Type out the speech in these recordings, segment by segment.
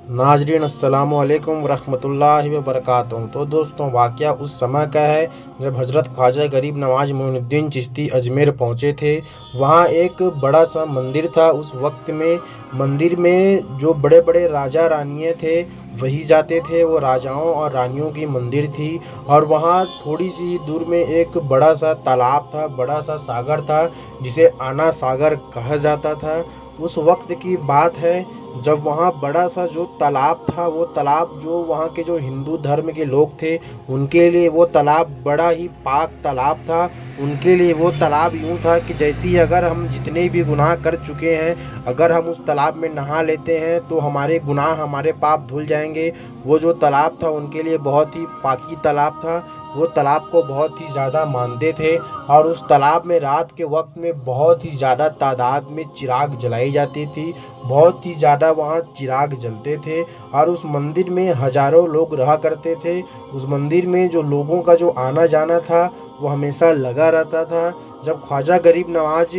नाजरीन अस्सलामु अलैकुम वरहमतुल्लाहि व बरकातुहू। तो दोस्तों, वाक़या उस समय का है जब हज़रत ख्वाजा गरीब नवाज मोइनुद्दीन चिश्ती अजमेर पहुँचे थे। वहाँ एक बड़ा सा मंदिर था। उस वक्त में मंदिर में जो बड़े बड़े राजा रानियाँ थे वही जाते थे। वो राजाओं और रानियों की मंदिर थी। और वहाँ थोड़ी सी दूर में एक बड़ा सा तालाब था, बड़ा सा सागर था, जिसे आना सागर कहा जाता था। उस वक्त की बात है जब वहाँ बड़ा सा जो तालाब था, वो तालाब जो वहाँ के जो हिंदू धर्म के लोग थे उनके लिए वो तालाब बड़ा ही पाक तालाब था। उनके लिए वो तालाब यूँ था कि जैसे ही अगर हम जितने भी गुनाह कर चुके हैं, अगर हम उस तालाब में नहा लेते हैं तो हमारे गुनाह, हमारे पाप धुल जाएंगे। वो जो तालाब था उनके लिए बहुत ही पाकी तालाब था। वो तालाब को बहुत ही ज़्यादा मानते थे। और उस तालाब में रात के वक्त में बहुत ही ज़्यादा तादाद में चिराग जलाई जाती थी। बहुत ही ज़्यादा वहाँ चिराग जलते थे। और उस मंदिर में हज़ारों लोग रहा करते थे। उस मंदिर में जो लोगों का जो आना जाना था वो हमेशा लगा रहता था। जब ख्वाजा गरीब नवाज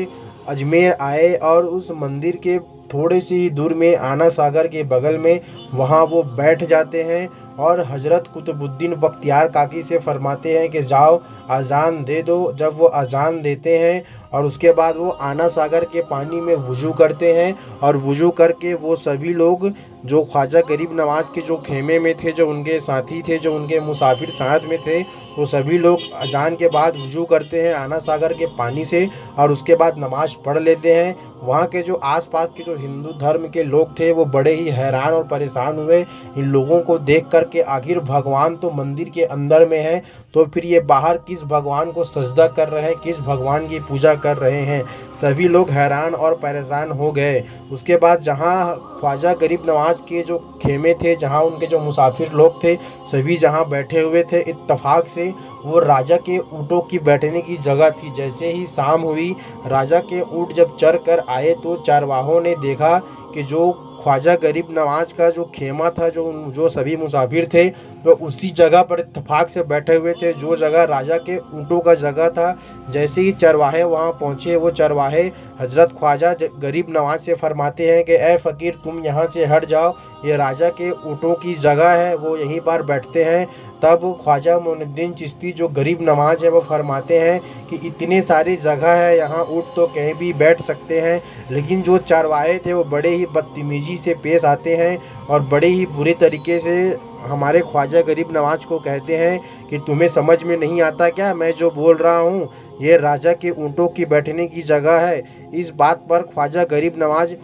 अजमेर आए और उस मंदिर के थोड़े से ही दूर में आना सागर के बगल में वहाँ वो बैठ जाते हैं और हज़रत कुतुबुद्दीन बख्तियार काकी से फरमाते हैं कि जाओ अज़ान दे दो। जब वो अज़ान देते हैं और उसके बाद वो आना सागर के पानी में वुज़ू करते हैं। और वुज़ू करके वो सभी लोग जो ख्वाजा गरीब नवाज के जो खेमे में थे, जो उनके साथी थे, जो उनके मुसाफिर साथ में थे, वो सभी लोग अज़ान के बाद वुज़ू करते हैं आना सागर के पानी से और उसके बाद नमाज़ पढ़ लेते हैं। वहाँ के जो आसपास के जो हिंदू धर्म के लोग थे वो बड़े ही हैरान और परेशान हुए इन लोगों को देख कर के। आखिर भगवान तो मंदिर के अंदर में है, तो फिर ये बाहर किस भगवान को सजदा कर रहे हैं, किस भगवान की पूजा कर रहे हैं। सभी लोग हैरान और परेशान हो गए। उसके बाद जहाँ ख्वाजा गरीब नवाज के जो खेमे थे, जहाँ उनके जो मुसाफिर लोग थे, सभी जहाँ बैठे हुए थे, इत्तफाक से वो राजा के ऊँटों की बैठने की जगह थी। जैसे ही शाम हुई, राजा के ऊँट जब चर कर आए तो चारवाहों ने देखा कि जो ख्वाजा गरीब नवाज का जो खेमा था, जो जो सभी मुसाफिर थे वो उसी जगह पर इत्तेफाक से बैठे हुए थे, जो जगह राजा के ऊँटों का जगह था। जैसे ही चरवाहे वहाँ पहुँचे, वो चरवाहे हज़रत ख्वाजा गरीब नवाज से फरमाते हैं कि ए फ़कीर, तुम यहाँ से हट जाओ, ये राजा के ऊँटों की जगह है, वो यहीं पर बैठते हैं। तब ख्वाजा मोइनुद्दीन चिश्ती जो गरीब नवाज है वो फरमाते हैं कि इतने सारी जगह है, यहाँ ऊँट तो कहीं भी बैठ सकते हैं। लेकिन जो चरवाहे थे वो बड़े ही बदतमीज़ी से पेश आते हैं और बड़े ही बुरे तरीके से हमारे ख्वाजा गरीब नवाज को कहते हैं कि तुम्हें समझ में नहीं आता क्या, मैं जो बोल रहा हूँ ये राजा के ऊँटों की बैठने की जगह है। इस बात पर ख्वाजा गरीब नवाज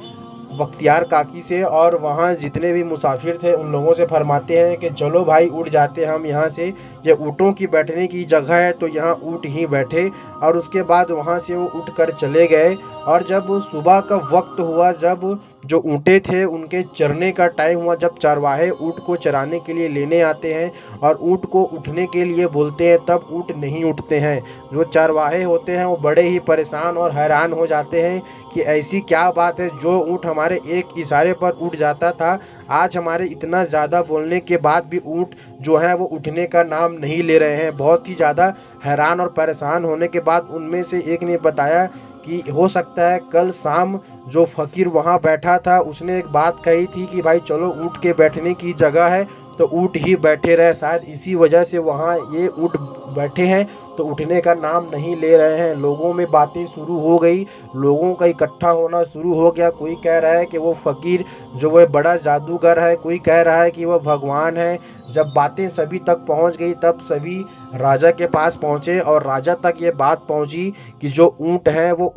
बख्तियार काकी से और वहाँ जितने भी मुसाफिर थे उन लोगों से फरमाते हैं कि चलो भाई, उठ जाते हम यहाँ से, ये ऊँटों की बैठने की जगह है तो यहाँ ऊँट ही बैठे। और उसके बाद वहाँ से वो उठ कर चले गए। और जब सुबह का वक्त हुआ, जब जो ऊँटे थे उनके चरने का टाइम हुआ, जब चरवाहे ऊँट को चराने के लिए लेने आते हैं और ऊँट को उठने के लिए बोलते हैं, तब ऊँट नहीं उठते हैं। जो चरवाहे होते हैं वो बड़े ही परेशान और हैरान हो जाते हैं कि ऐसी क्या बात है, जो ऊँट हमारे एक इशारे पर उठ जाता था, आज हमारे इतना ज़्यादा बोलने के बाद भी ऊँट जो है वो उठने का नाम नहीं ले रहे हैं। बहुत ही ज़्यादा हैरान और परेशान होने के बाद उनमें से एक ने बताया कि हो सकता है कल शाम जो फ़कीर वहाँ बैठा था उसने एक बात कही थी कि भाई चलो, ऊँट के बैठने की जगह है तो ऊँट ही बैठे रहे, शायद इसी वजह से वहाँ ये ऊँट बैठे हैं तो उठने का नाम नहीं ले रहे हैं। लोगों में बातें शुरू हो गई, लोगों का इकट्ठा होना शुरू हो गया। कोई कह रहा है कि वो फ़कीर जो वह बड़ा जादूगर है, कोई कह रहा है कि वह भगवान है। जब बातें सभी तक पहुंच गई तब सभी राजा के पास पहुंचे और राजा तक ये बात पहुंची कि जो ऊँट हैं वो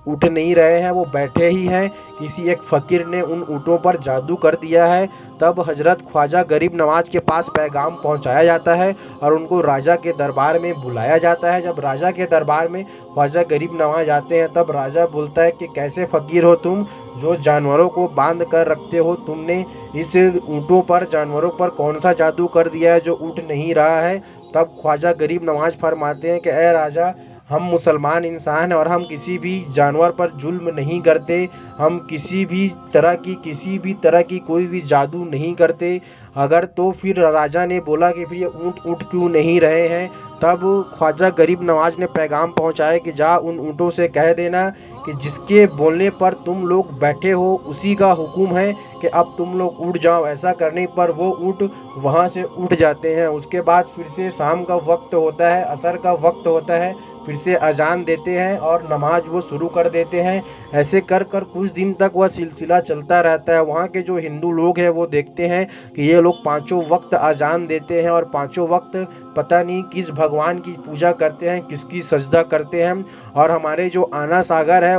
उठ नहीं रहे हैं, वो बैठे ही हैं। किसी एक फ़कीर ने उन ऊँटों पर जादू कर दिया है। तब हज़रत ख्वाजा गरीब नवाज के पास पैगाम पहुंचाया जाता है और उनको राजा के दरबार में बुलाया जाता है। जब राजा के दरबार में ख्वाजा गरीब नवाज आते हैं तब राजा बोलता है कि कैसे फ़कीर हो तुम, जो जानवरों को बांध कर रखते हो, तुमने इस ऊँटों पर, जानवरों पर कौन सा जादू कर दिया है जो उठ नहीं रहा है। तब ख्वाजा गरीब नवाज फरमाते हैं कि ए राजा, हम मुसलमान इंसान हैं और हम किसी भी जानवर पर जुल्म नहीं करते, हम किसी भी तरह की कोई भी जादू नहीं करते। अगर तो फिर राजा ने बोला कि फिर ये ऊँट उठ क्यों नहीं रहे हैं, तब ख्वाजा गरीब नवाज ने पैगाम पहुंचाया कि जा उन ऊँटों से कह देना कि जिसके बोलने पर तुम लोग बैठे हो उसी का हुक्म है कि अब तुम लोग उठ जाओ। ऐसा करने पर वो ऊँट वहाँ से उठ जाते हैं। उसके बाद फिर से शाम का वक्त होता है, असर का वक्त होता है, फिर से अजान देते हैं और नमाज वो शुरू कर देते हैं। ऐसे कर कर कुछ दिन तक वह सिलसिला चलता रहता है। वहाँ के जो हिंदू लोग हैं वो देखते हैं कि ये लोग पाँचों वक्त अजान देते हैं और पाँचों वक्त पता नहीं किस भगवान की पूजा करते हैं, किसकी सजदा करते हैं। और हमारे जो आना सागर है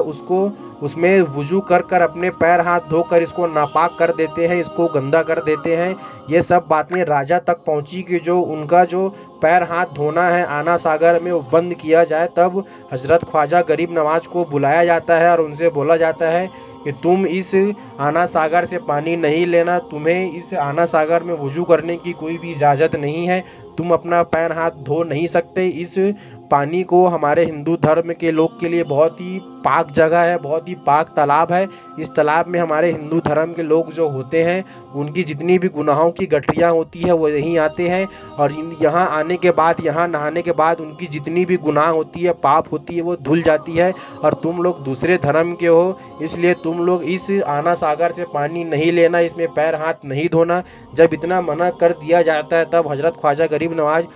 उसमें वुजू कर कर अपने पैर हाथ धोकर इसको नापाक कर देते हैं, इसको गंदा कर देते हैं। ये सब बातें राजा तक पहुंची कि जो उनका जो पैर हाथ धोना है आना सागर में वो बंद किया जाए। तब हज़रत ख्वाजा गरीब नवाज को बुलाया जाता है और उनसे बोला जाता है कि तुम इस आना सागर से पानी नहीं लेना, तुम्हें इस आना सागर में वुजू करने की कोई भी इजाज़त नहीं है, तुम अपना पैर हाथ धो नहीं सकते। इस पानी को हमारे हिंदू धर्म के लोग के लिए बहुत ही पाक जगह है, बहुत ही पाक तालाब है। इस तालाब में हमारे हिंदू धर्म के लोग जो होते हैं उनकी जितनी भी गुनाहों की गठरियाँ होती है वो यहीं आते हैं और यहाँ आने के बाद, यहाँ नहाने के बाद उनकी जितनी भी गुनाह होती है, पाप होती है, वो धुल जाती है। और तुम लोग दूसरे धर्म के हो, इसलिए तुम लोग इस आना सागर से पानी नहीं लेना, इसमें पैर हाथ नहीं धोना। जब इतना मना कर दिया जाता है तब हज़रत ख्वाजा गरीब नवाज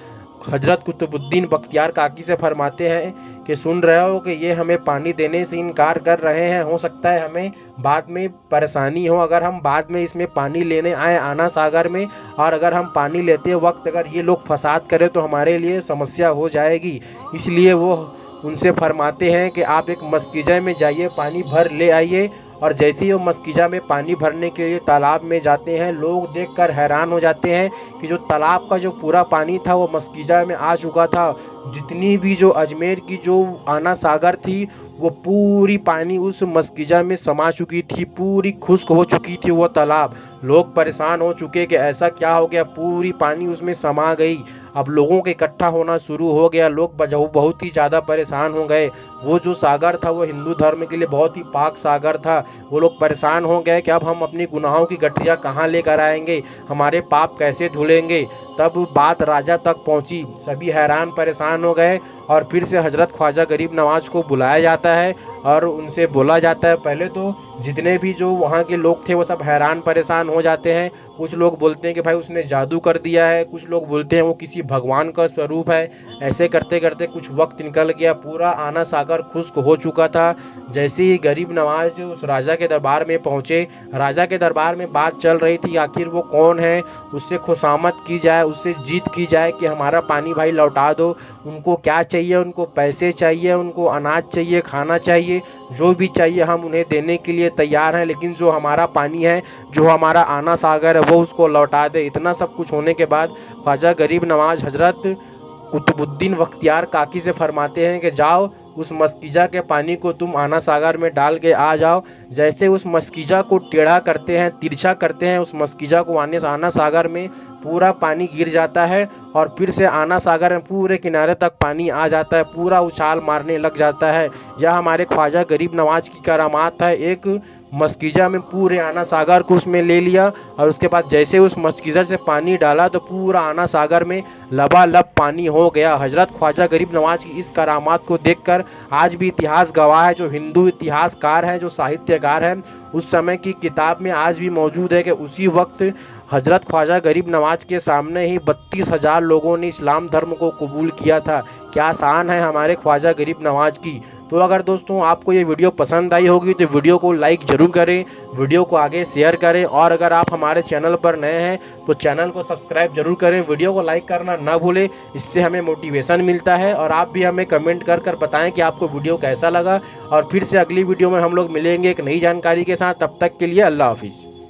हज़रत कुतुबुद्दीन बख्तियार काकी से फरमाते हैं कि सुन रहे हो कि ये हमें पानी देने से इनकार कर रहे हैं, हो सकता है हमें बाद में परेशानी हो अगर हम बाद में इसमें पानी लेने आए आना सागर में, और अगर हम पानी लेते वक्त अगर ये लोग फसाद करें तो हमारे लिए समस्या हो जाएगी। इसलिए वो उनसे फरमाते हैं कि आप एक मस्कीजा में जाइए, पानी भर ले आइए। और जैसे ही वो मस्कीजा में पानी भरने के लिए तालाब में जाते हैं, लोग देखकर हैरान हो जाते हैं कि जो तालाब का जो पूरा पानी था वो मस्कीजा में आ चुका था। जितनी भी जो अजमेर की जो आना सागर थी वो पूरी पानी उस मस्कीजा में समा चुकी थी, पूरी खुश्क हो चुकी थी वो तालाब। लोग परेशान हो चुके कि ऐसा क्या हो गया, पूरी पानी उसमें समा गई। अब लोगों के इकट्ठा होना शुरू हो गया, लोग बहुत ही ज़्यादा परेशान हो गए। वो जो सागर था वो हिंदू धर्म के लिए बहुत ही पाक सागर था। वो लोग परेशान हो गए कि अब हम अपनी गुनाहों की गठरियाँ कहाँ लेकर आएंगे, हमारे पाप कैसे धुलेंगे। तब बात राजा तक पहुंची, सभी हैरान परेशान हो गए और फिर से हज़रत ख्वाजा गरीब नवाज को बुलाया जाता है और उनसे बोला जाता है। पहले तो जितने भी जो वहाँ के लोग थे वो सब हैरान परेशान हो जाते हैं। कुछ लोग बोलते हैं कि भाई उसने जादू कर दिया है, कुछ लोग बोलते हैं वो किसी भगवान का स्वरूप है। ऐसे करते करते कुछ वक्त निकल गया, पूरा आना सागर खुश्क हो चुका था। जैसे ही गरीब नवाज उस राजा के दरबार में पहुँचे, राजा के दरबार में बात चल रही थी आखिर वो कौन है, उससे खुशामद की जाए, उससे जीत की जाए कि हमारा पानी भाई लौटा दो। उनको क्या चाहिए, उनको पैसे चाहिए, उनको अनाज चाहिए, खाना चाहिए, जो भी चाहिए हम उन्हें देने के लिए तैयार हैं, लेकिन जो हमारा पानी है, जो हमारा आना सागर है वो उसको लौटा दे। इतना सब कुछ होने के बाद ख्वाजा गरीब नवाज हज़रत कुतुबुद्दीन बख्तियार काकी से फरमाते हैं कि जाओ उस मस्कीजा के पानी को तुम आना सागर में डाल के आ जाओ। जैसे उस मस्कीजा को टेढ़ा करते हैं, तिरछा करते हैं, उस मस्कीजा को आना सागर में पूरा पानी गिर जाता है और फिर से आना सागर में पूरे किनारे तक पानी आ जाता है, पूरा उछाल मारने लग जाता है। यह हमारे ख्वाजा गरीब नवाज की करामात है। एक मस्कीजा में पूरे आना सागर को उसमें ले लिया और उसके बाद जैसे उस मस्कीजा से पानी डाला तो पूरा आना सागर में लबालब पानी हो गया। हज़रत ख्वाजा गरीब नवाज की इस करामात को देखकर आज भी इतिहास गवाह है, जो हिंदू इतिहासकार हैं, जो साहित्यकार हैं, उस समय की किताब में आज भी मौजूद है कि उसी वक्त हज़रत ख्वाजा गरीब नवाज के सामने ही 32,000 लोगों ने इस्लाम धर्म को कबूल किया था। क्या शान है हमारे ख्वाजा गरीब नवाज की। तो अगर दोस्तों आपको ये वीडियो पसंद आई होगी तो वीडियो को लाइक ज़रूर करें, वीडियो को आगे शेयर करें, और अगर आप हमारे चैनल पर नए हैं तो चैनल को सब्सक्राइब जरूर करें, वीडियो को लाइक करना ना भूलें, इससे हमें मोटिवेशन मिलता है। और आप भी हमें कमेंट कर बताएं कि आपको वीडियो कैसा लगा। और फिर से अगली वीडियो में हम लोग मिलेंगे एक नई जानकारी के साथ। तब तक के लिए अल्लाह हाफिज़।